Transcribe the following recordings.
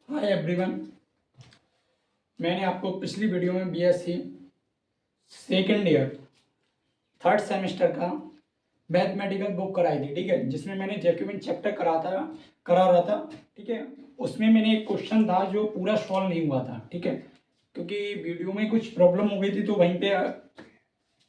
Hi everyone. मैंने आपको पिछली वीडियो में BSc second year third semester का मैथमेटिकल बुक कराई थी, ठीक है, जिसमें मैंने जैकोबियन चैप्टर करा रहा था, ठीक है। उसमें मैंने एक क्वेश्चन था जो पूरा सॉल्व नहीं हुआ था, ठीक है, क्योंकि वीडियो में कुछ प्रॉब्लम हो गई थी तो वहीं पे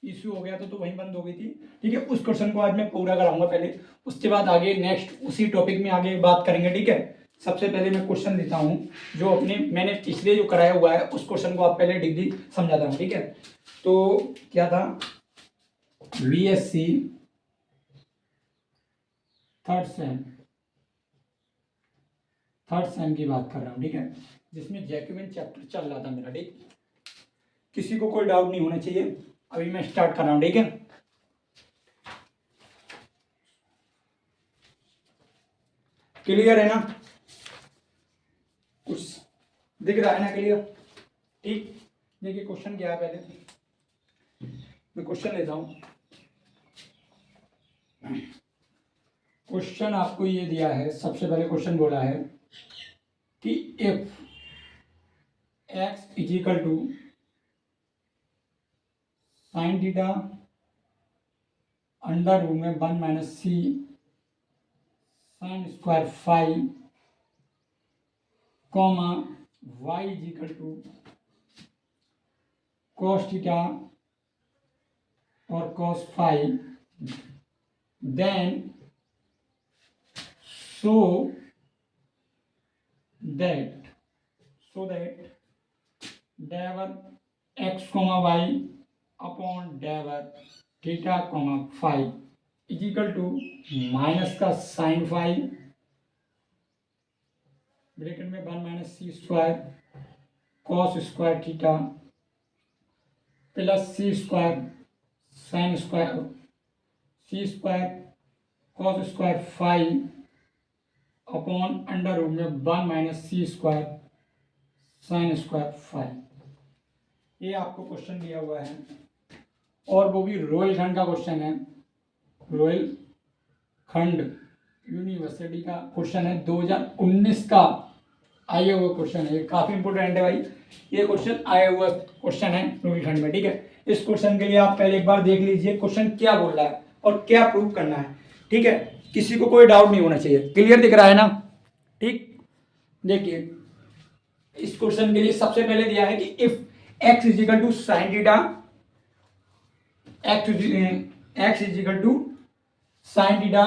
इश्यू हो गया था, तो वहीं बंद हो गई थी, ठीक है। उस क्वेश्चन को आज मैं पूरा कराऊंगा पहले, उसके बाद आगे नेक्स्ट उसी टॉपिक में आगे बात करेंगे, ठीक है। सबसे पहले मैं क्वेश्चन देता हूँ जो मैंने पिछले जो कराया हुआ है उस क्वेश्चन को आप पहले डिग्री समझाता हूँ, ठीक है। तो क्या था, बीएससी थर्ड सेम की बात कर रहा हूँ, ठीक है, जिसमें जैकोबियन चैप्टर चल रहा था मेरा, ठीक। किसी को कोई डाउट नहीं होना चाहिए। अभी मैं स्टार्ट कर रहा हूँ, ठीक है। क्लियर है ना, कुछ दिख रहा है ना, क्लियर, ठीक। देखिए क्वेश्चन क्या है, पहले मैं क्वेश्चन लेता हूँ। क्वेश्चन आपको ये दिया है, सबसे पहले क्वेश्चन बोला है कि if x is equal to sine theta under root में 1 minus c sine square five comma y equal to cos theta और cos five, then so that डेवर x कॉमा y अपॉन डेवर theta comma five equal to minus का sine five bracket में 1 minus सी square cos square theta plus c square sine square c square cos square five upon under root में 1 minus सी square sine square five. ये आपको question दिया हुआ है और वो भी रॉयल खंड का क्वेश्चन है, रॉयल खंड यूनिवर्सिटी का क्वेश्चन है, 2019 का आया हुआ क्वेश्चन है। काफी इंपोर्टेंट है भाई, ये क्वेश्चन आया हुआ क्वेश्चन है रॉयल खंड में, ठीक है। इस क्वेश्चन के लिए आप पहले एक बार देख लीजिए क्वेश्चन क्या बोल रहा है और क्या प्रूव करना है, ठीक है। किसी को कोई डाउट नहीं होना चाहिए। क्लियर दिख रहा है ना, ठीक। देखिए इस क्वेश्चन के लिए सबसे पहले दिया है कि if x is equal to sine theta x is equal to sine theta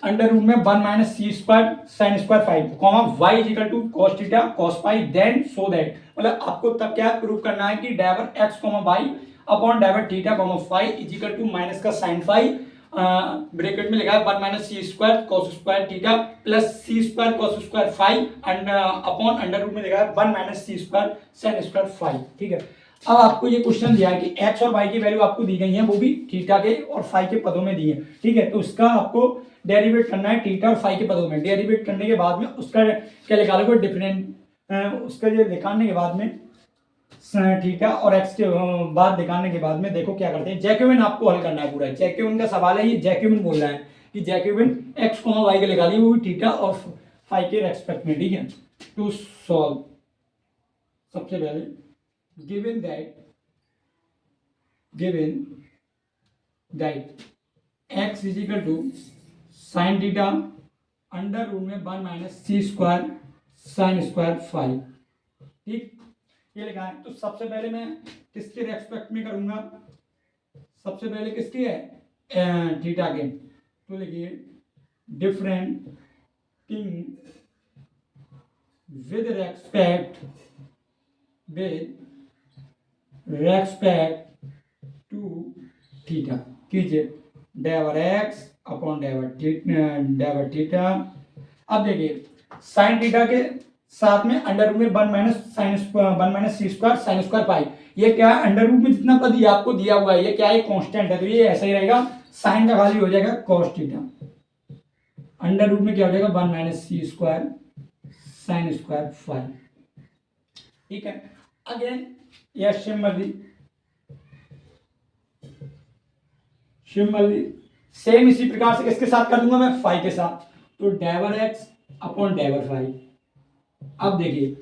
under root में 1 minus C square sine square five comma y equal to cos theta cos five, then so that, मतलब आपको तब क्या प्रूव करना है कि डेवर x comma y upon डेवर theta comma five equal to minus का साइन फाइव ब्रैकेट में लिखा है 1 माइनस सी square cos square theta plus c square cos square five upon under root में लिखा है 1 माइनस सी स्क्वायर साइन स्क्वायर फाइव, ठीक है। अब आपको ये क्वेश्चन दिया है कि x और y की वैल्यू आपको दी गई है, वो भी थीटा के और फाइव के पदों में दी है, ठीक है। तो उसका आपको डेरिवेट करना है थीटा और फाइव के पदों में। डेरिवेट करने के बाद में उसका क्या निकालोगे, डिफरेंट, उसका ये निकालने के बाद में थीटा और एक्स के बाद निकालने के बाद में देखो क्या करते हैं, जैकोबियन आपको हल करना है पूरा। जैकोबियन का सवाल है, ये जैकोबियन बोल रहा है कि जैकोबियन एक्स कॉमा वाई के निकालिए, वो भी थीटा और फाइव के रेस्पेक्ट में, ठीक है। टू सॉल्व, सबसे पहले given that x is equal to sine theta under root में 1 माइनस सी स्क्वायर साइन स्क्वायर फाइव, ठीक, ये लिखा है। तो सबसे पहले मैं किसके रेस्पेक्ट में करूंगा, सबसे पहले किसकी है, थीटा के। तो लिखिए डिफरेंटिंग विद रेस्पेक्ट टू थीटा कीजिए, डेवर एक्स अपॉन डेवर थीटा। अब देखिए साइन थीटा के साथ में अंडर रूट में 1 माइनस सी स्क्वायर साइन स्क्वायर फाइव, ये क्या है, अंडर रूट में जितना पद ये आपको दिया हुआ है ये क्या है, कांस्टेंट है, तो ये ऐसा ही रहेगा। साइन का वैल्यू हो जाएगा कॉस थीटा, अंडर रूट में क्या हो जाएगा 1 माइनस सी स्क्वायर साइन स्क्वायर फाइव, ठीक है। अगेन यस सिमिलरली सेम इसी प्रकार से किसके साथ कर दूंगा मैं, फाइव के साथ। तो डेवर एक्स अपॉन डेवर फाइव अब देखिए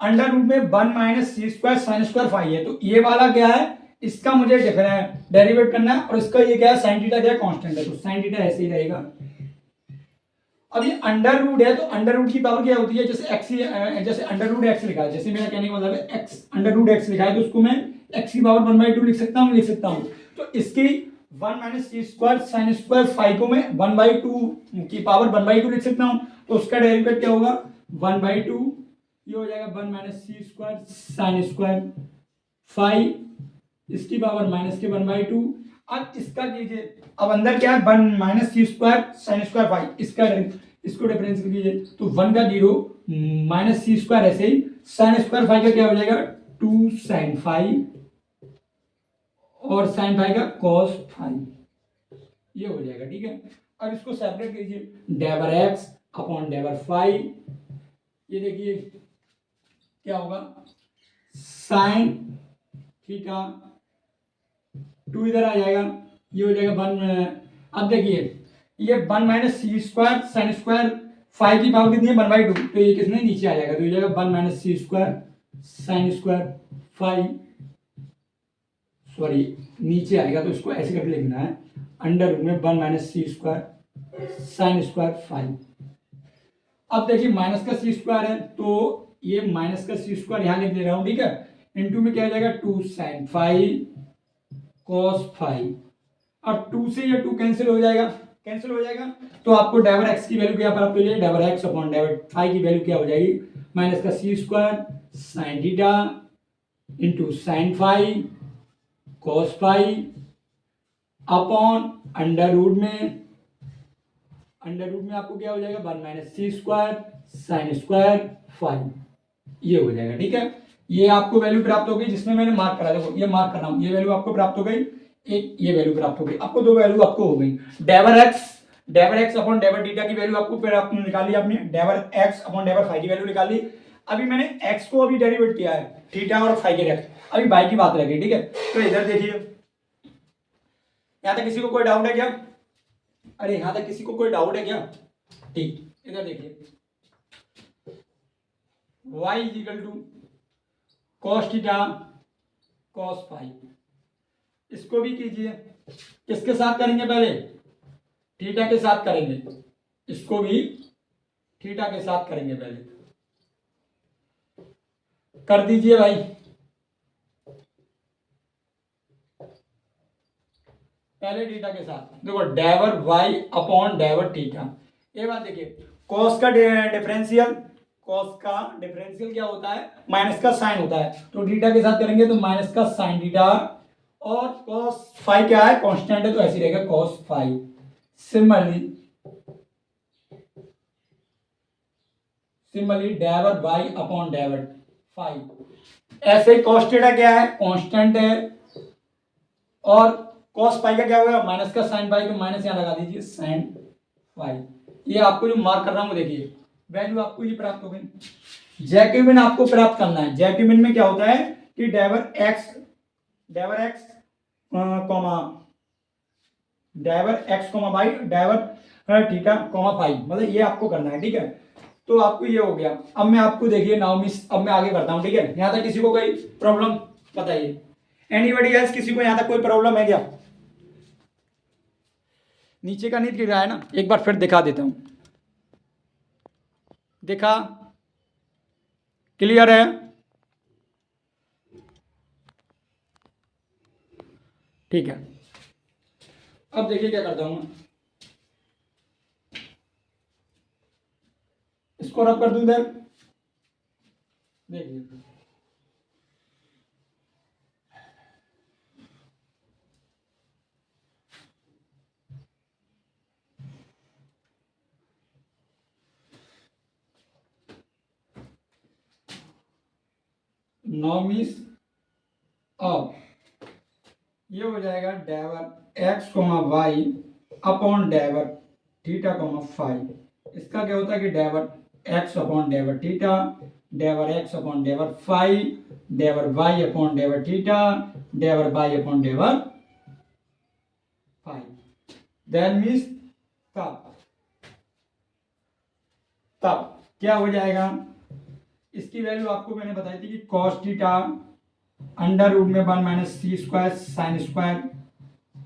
अंडर रूट में 1 माइनस सी स्क्वायर साइन स्क्वायर फाइव है, तो ये वाला क्या है, इसका मुझे डेरिवेट करना है, और इसका ये क्या है, साइन थीटा क्या है, कांस्टेंट है, तो साइन थीटा ऐसे ही रहेगा। अब ये अंडर रूट है, तो अंडर रूट की पावर क्या होती है, जैसे एक्स, जैसे अंडर रूट एक्स लिखा है, जैसे मेरा कहने का मतलब है एक्स अंडर रूट एक्स लिखा है, तो उसको मैं एक्स की पावर 1/2 लिख सकता हूँ। तो इसकी 1 माइनस सी स्क्वायर साइन स्क्वायर फाइव को मैं 1/2 की पावर 1/2 लिख सकता हूँ, तो उसका डेरिवेटिव क्या होगा, 1/2, ये हो जाएगा 1 माइनस सी स्क्वायर साइन स्क्वायर फाइव, इसकी पावर माइनस के 1/2। अब इसका कीजिए, अब अंदर क्या है, 1 माइनस सी स्क्वायर साइन स्क्वायर फाइव, इसको डिफरेंस कीजिए, तो 1 का 0 माइनस सी स्क्वायर, ऐसे ही साइन स्क्वायर फाइव का क्या हो जाएगा 2 साइन फाइव, और साइन फाइव का कॉस फाइव, ये हो जाएगा। ठीक है, अब इसको सेपरेट कीजिए, डेवर एक्स अपॉन डेवर फाइव, ये देखिए क्या होगा, साइन थीटा 2 इधर आ जाएगा, ये हो जाएगा 1। अब देखिए ये 1 माइनस सी स्क्वायर साइन स्क्वायर फाइव की पावर कितनी है, 1/2, तो ये किसने नीचे आ जाएगा, तो ये जाएगा 1 माइनस सी square sine square five, sorry नीचे आएगा, तो इसको ऐसे करके लिखना है, अंडर रूट में 1 माइनस सी स्क्वायर साइन स्क्वायर फाइव। अब देखिए माइनस का सी स्क्वायर है, तो ये माइनस का सी स्क्वायर यहाँ लिख दे रहा हूँ, ठीक है, इनटू में क्या हो जाएगा 2 साइन फाइव कॉस फाइव, अब 2 से ये 2 कैंसिल हो जाएगा, तो आपको डेवर एक्स की वैल्यू क्या प्राप्त हो जाएगी, डेवर एक्स अपॉन डेवर फाइव की वैल्यू क्या हो जाएगी, माइनस का c square sine theta into sine five cos five upon under root में आपको क्या हो जाएगा 1 माइनस सी स्क्वायर साइन स्क्वायर फाइव, ये हो जाएगा। ठीक है, ये आपको वैल्यू प्राप्त हो गई, जिसमें मैंने मार्क करा, देखो ये मार्क कर रहा हूं, ये वैल्यू आपको प्राप्त हो गई, एक ये वैल्यू प्राप्त हो गई, आपको दो वैल्यू आपको हो गई, डेवर एक्स अपॉन डेवर थीटा की वैल्यू आपको फिर आपने निकाल ली, आपने डेवर एक्स अपॉन डेवर फाइव की वैल्यू निकाल ली। अभी मैंने एक्स को अभी डेरिवेट किया है थीटा और फाइव के रेट, अभी बाई की बात रह गई। ठीक है, तो इधर देखिए, यहां तक किसी को कोई डाउट है क्या, अरे यहां तक किसी को कोई डाउट है क्या, ठीक, इधर देखिए y is equal to cos theta cos five, इसको भी कीजिए, किसके साथ करेंगे, पहले थीटा के साथ करेंगे, इसको भी थीटा के साथ करेंगे, पहले कर दीजिए भाई, पहले थीटा के साथ, देखो डेवर y अपॉन डेवर थीटा, ये बात देखिए, कॉस का डिफरेंशियल क्या होता है, माइनस का साइन होता है, तो थीटा के साथ करेंगे तो माइनस का साइन थीटा, और कॉस फाइव क्या है, कांस्टेंट है, तो ऐसे रहेगा कॉस फाइव। सिमिलरली डेवर y अपॉन डेवर फाइव, ऐसे ही कॉस थीटा क्या है, कांस्टेंट है, और कॉस फाइव का क्या होगा, माइनस का साइन फाइव, तो माइनस यहां लगा दीजिए साइन फाइव। ये आपको जो मार्क कर रहा हूं देखिए, वैल्यू आपको ये प्राप्त हो गई। जैकोबियन आपको प्राप्त करना है, जैकोबियन में क्या होता है कि डेवर एक्स कॉमा बाई डेवर थीटा कॉमा फाइव, मतलब ये आपको करना है। ठीक है, तो आपको ये हो गया। अब मैं आपको देखिए नाउ मिस, अब मैं आगे करता हूँ। ठीक है, यहाँ तक किसी को कोई प्रॉब्लम बताइए, एनीबॉडी एल्स, किसी को यहाँ तक कोई प्रॉब्लम है क्या, नीचे का नहीं गिर रहा है ना, एक बार फिर दिखा देता हूं, देखा, क्लियर है, ठीक है। अब देखिए क्या करता हूं मैं, इसको रब कर दूं इधर, देखिए नॉमिस, अब ये हो जाएगा डेवर एक्स कोमा वाई अपॉन डेवर थीटा कोमा फाइव, इसका क्या होता है कि डेवर एक्स अपॉन डेवर थीटा, डेवर एक्स अपॉन डेवर फाइव, डेवर वाई अपॉन डेवर थीटा, डेवर वाई अपॉन डेवर फाइव, देन मीन्स तब क्या हो जाएगा, इसकी वैल्यू आपको मैंने बताई थी कि कॉस थीटा अंडर रूट में 1 माइनस सी स्क्वायर साइन स्क्वायर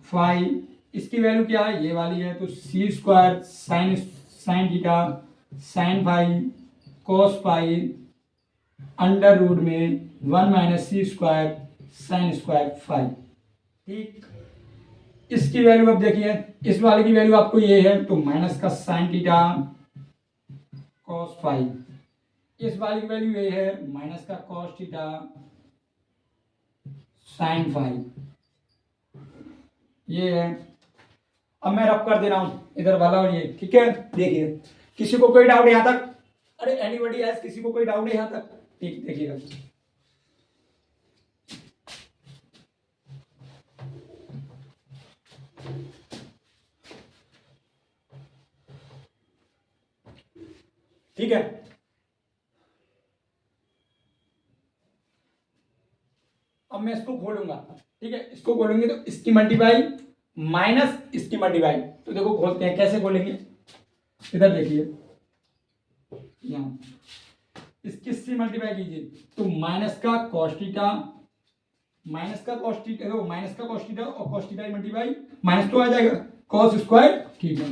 फाइव, इसकी वैल्यू क्या है, ये वाली है, तो c square sine sine theta sine five cos five under root में 1 माइनस सी स्क्वायर साइन स्क्वायर फाइव। ठीक, इसकी वैल्यू अब देखिए, इस वाले की वैल्यू आपको ये है, तो माइनस का साइन थीटा कॉस फाइव, इस वाली की वैल्यू ये है माइनस का कॉस थीटा साइन फाइव, ये है। अब मैं रब कर दे रहा हूं इधर वाला और ये, ठीक है। देखिए किसी को कोई डाउट यहां तक, अरे एनीबॉडी हैज, किसी को कोई डाउट है यहां तक, ठीक, देखिएगा। ठीक है, अब मैं इसको खोलूंगा, ठीक है, इसको खोलेंगे तो इसकी मल्टीप्लाई माइनस इसकी मल्टीप्लाई, तो देखो खोलते हैं, कैसे खोलेंगे, इधर देखिए, यहाँ इसकी सी मल्टीप्लाई कीजिए, तो माइनस का कॉस थीटा, माइनस का कॉस थीटा, देखो माइनस का कॉस थीटा और कॉस थीटा मल्टीप्लाई, माइनस तो आ जाएगा कॉस स्क्वायर थीटा,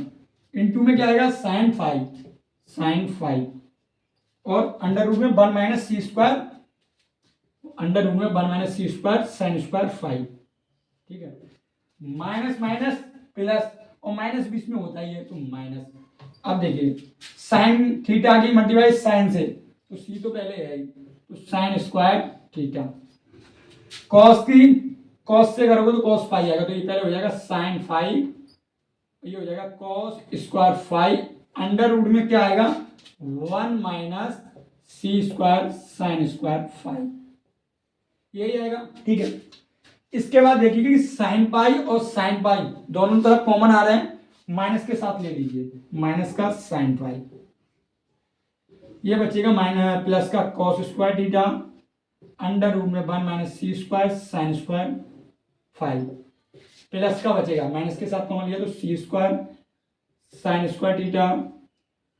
इनटू में क्या आएगा साइन फाइव, साइन फाइव और अंडर रूट में 1 माइनस सी स्क्वायर, अंडर रूट में 1 माइनस सी स्क्वायर साइन स्क्वायर फाइव, ठीक है। माइनस माइनस प्लस, और माइनस बीच में होता ही है तो माइनस। अब देखिए साइन थीटा की मल्टीप्लाई साइन से, तो सी तो पहले है ही, तो साइन स्क्वायर थीटा, कॉस की कॉस से करोगे तो कॉस फाइव आएगा, तो ये पहले हो जाएगा साइन फाइव, ये हो जाएगा cos square five, under root में क्या आएगा 1 माइनस सी स्क्वायर साइन स्क्वायर फाइव, यही आएगा, ठीक है। इसके बाद देखिए कि साइन पाई और साइन पाई दोनों तरफ कॉमन आ रहे हैं, माइनस के साथ ले लीजिए, माइनस का साइन पाई, ये बचेगा माइनस प्लस का cos square theta under root में 1 माइनस सी square sine square five, plus का बचेगा, माइनस के साथ कॉमन लिया तो c square sine square theta,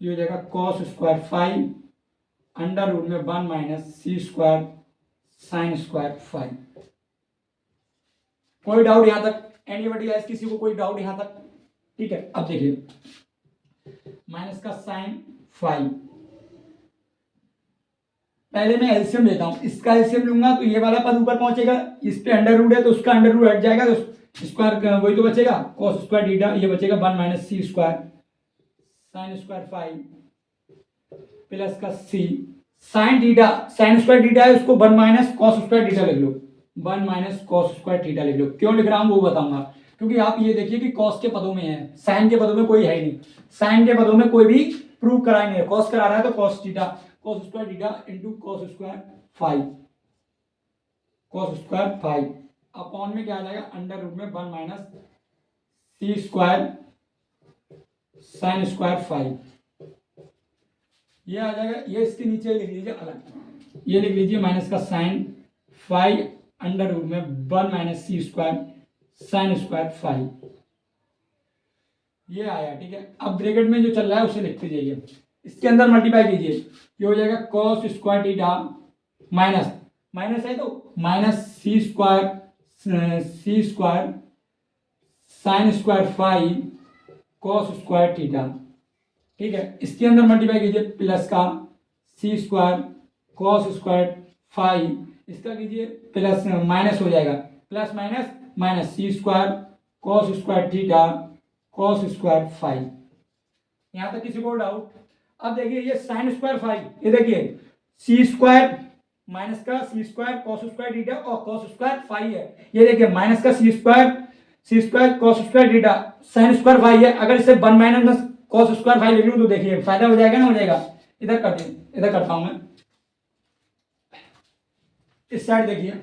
ये हो जाएगा cos square five under root में 1 माइनस सी स्क्वायर साइन स्क्वायर फाइव। कोई डाउट यहां तक, एनीबॉडी है, किसी को कोई डाउट यहां तक, ठीक है। अब देखिए माइनस का साइन फाइव, पहले मैं एलसीएम लेता हूं, इसका एलसीएम लूंगा तो ये वाला पद ऊपर पहुंचेगा, इस पे अंडर रूट है तो उसका अंडर रूट हट जाएगा, तो स्क्वायर वही तो बचेगा कॉस स्क्वायर थीटा, ये बचेगा 1 माइनस सी square sine square five plus का c sine theta, sine square theta है उसको 1 माइनस कॉस स्क्वायर थीटा लिख लो, 1 माइनस कॉस स्क्वायर थीटा लिख लो, क्यों लिख रहा हूं वो बताऊंगा, क्योंकि आप ये देखिए कि कॉस के पदों में है, साइन के पदों में कोई है ही नहीं, साइन के पदों में कोई भी प्रूव करा नहीं है, कॉस करा रहा है तो cos theta, cos square theta into cos square five, cos square five upon में क्या आ जाएगा अंडर रूट में 1 माइनस सी स्क्वायर साइन स्क्वायर फाइव, ये आ जाएगा, ये इसके नीचे लिख लीजिए अलग, ये लिख लीजिए माइनस का साइन फाइव अंडर रूट में 1 माइनस सी स्क्वायर साइन स्क्वायर फाइव, ये आया, ठीक है। अब ब्रैकेट में जो चल रहा है उसे लिखते जाइए, इसके अंदर मल्टीप्लाई कीजिए, ये हो जाएगा cos square theta minus, minus है तो माइनस सी square sine square five cos square theta, ठीक है। इसके अंदर मल्टीप्लाई कीजिए प्लस का c square cos square five, इसका कीजिए प्लस माइनस हो जाएगा, प्लस माइनस माइनस सी square cos square theta cos square five, यहां तक किसी को डाउट। अब देखिए ये साइन स्क्वायर फाइव, ये देखिए सी स्क्वायर माइनस का c square cos square theta और कॉस स्क्वायर फाइव है, ये देखिए माइनस का c square cos square theta sine square five है, अगर इसे 1 माइनस कॉस स्क्वायर फाइव ले लूं तो देखिए फायदा हो जाएगा ना, हो जाएगा, इधर करते हैं, इधर करता हूं मैं, इस साइड देखिए,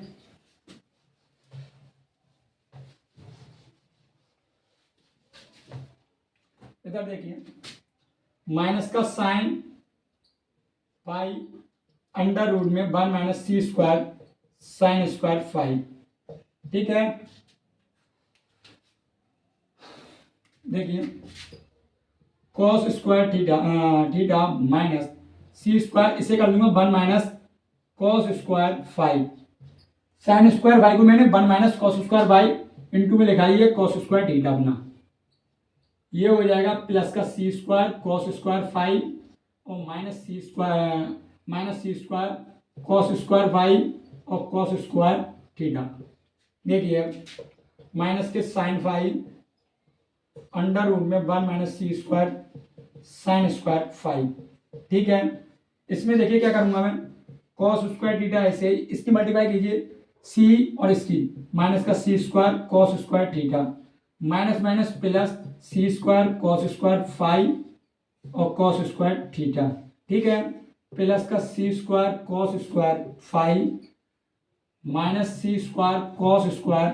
इधर देखिए माइनस का साइन फाइव अंडर रूट में 1 माइनस सी स्क्वायर साइन स्क्वायर फाइव, ठीक है। देखिए कॉस स्क्वायर थीटा माइनस सी स्क्वायर, इसे कर लूंगा 1 minus cos square 5, sine square Y को मैंने 1 minus cos square Y into में लिखा है कॉस स्क्वायर थीटा अपना, ये हो जाएगा प्लस का सी स्क्वायर कॉस स्क्वायर 5 और माइनस सी स्क्वायर कॉस स्क्वायर वाई और कॉस स्क्वायर थीटा। देखिए माइनस के साइन 5 अंडर रूट में 1 माइनस सी स्क्वायर साइन स्क्वायर 5, ठीक है। इसमें देखिए क्या करूंगा मैं, कॉस स्क्वायर थीटा ऐसे इसकी मल्टीप्लाई कीजिए सी और इसकी, माइनस का c square cos square theta minus minus plus c square cos square 5 और कॉस स्क्वायर थीटा, ठीक है, प्लस का c square cos square 5 minus सी स्क्वायर कॉस स्क्वायर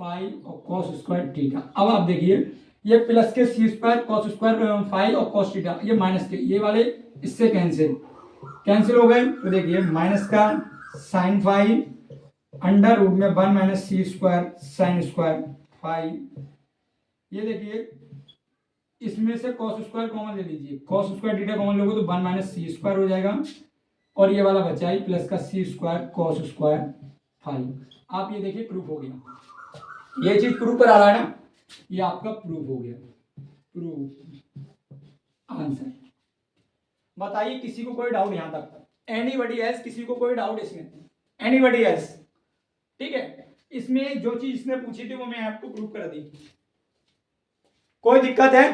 5 और कॉस स्क्वायर थीटा। अब आप देखिए ये प्लस के सी स्क्वायर कॉस स्क्वायर 5 और कॉस थीटा, ये माइनस के ये वाले इससे कैंसिल हो गए। तो देखिए माइनस का साइन 5 अंडर रूट में 1 माइनस सी स्क्वायर साइन स्क्वायर 5, ये देखिए इसमें से कॉस स्क्वायर कॉमन ले लीजिए, कॉस स्क्वायर थीटा कॉमन लोगे तो 1 माइनस सी स्क्वायर हो जाएगा और ये वाला बचा ही प्लस का सी स्क्वायर कॉस स्क्वायर 5। आप ये देखिए प्रूफ हो गया, ये चीज प्रूफ पर आ रहा है ना, ये आपका प्रूफ हो गया, प्रूफ आंसर। बताइए किसी को कोई डाउट यहां तक, एनीबडी एल्स, किसी को कोई डाउट इसमें, एनीबडी एल्स, ठीक है। इसमें जो चीज इसने पूछी थी वो मैं आपको प्रूफ कर दी, कोई दिक्कत है?